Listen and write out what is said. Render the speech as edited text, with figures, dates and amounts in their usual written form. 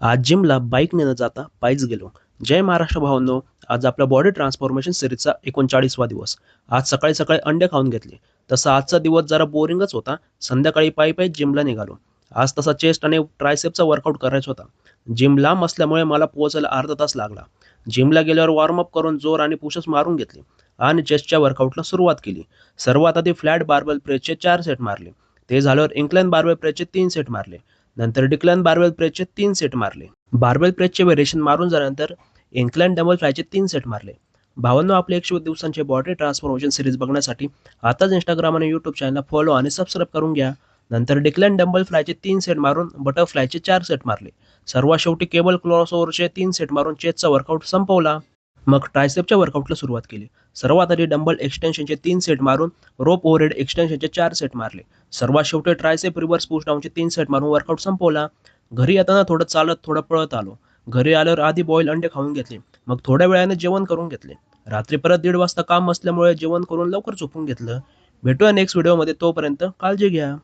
आज जिमला बाईकने न जाता पायीच गेलो. जय महाराष्ट्र भावांनो. आज आपल्या बॉडी ट्रान्सफॉर्मेशन सिरीजचा 39वा दिवस. आज सकाळी सकाळी अंडे खाऊन घेतले. तसा आजचा दिवस जरा बोरिंगच होता. संध्याकाळी पायी पायी जिमला निघालो. आज तसा चेस्ट आणि ट्रायसेपचा वर्कआउट करायचा होता. जिम लांब असल्यामुळे मला पोहोचायला अर्धा तास लागला. जिमला गेल्यावर वॉर्मअप करून जोर आणि पुशअप्स मारून घेतले आणि चेस्टच्या वर्कआउटला सुरुवात केली. सर्वात आधी फ्लॅट बार्बेल प्रेसचे 4 सेट मारले. ते झाल्यावर इन्क्लाइन बार्बेल प्रेसचे 3 सेट मारले. नंतर डिक्लाइन बार्बेल प्रेसचे 3 सेट मारले. बार्बेल प्रेसचे व्हेरिएशन मारून झाल्यानंतर इन्क्लाइन डंबल फ्लायचे 3 सेट मारले. भावांनो, आपले 120 दिवसांचे बॉडी ट्रान्सफॉर्मेशन सिरीज बघण्यासाठी आताच इंस्टाग्राम आणि यूट्यूब चॅनलला फॉलो आणि सबस्क्राईब करून घ्या. नंतर डिक्लाइन डंबल फ्लायचे 3 सेट मारून बटरफ्लायचे 4 सेट मारले. सर्वात शेवटी केबल क्रॉसओव्हरचे 3 सेट मारून चेस्टचा वर्कआउट संपवला. मग ट्रायसेपच्या वर्कआउटला सुरुवात केली. सर्वात आधी डंबल एक्सटेन्शनचे 3 सेट मारून रोप ओव्हरहेड एक्सटेन्शनचे 4 सेट मारले. सर्वात शेवटी ट्रायसेप रिव्हर्स पुश डाऊनचे 3 सेट मारून वर्कआउट संपवला. घरी येताना थोडं चालत थोडं पळत आलो. घरी आल्यावर आधी बॉईल अंडे खाऊन घेतले. मग थोड्या वेळाने जेवण करून घेतले. रात्री परत 1:30 वाजता काम असल्यामुळे जेवण करून लवकर झोपून घेतलं. भेटूया नेक्स्ट व्हिडिओमध्ये. तोपर्यंत काळजी घ्या.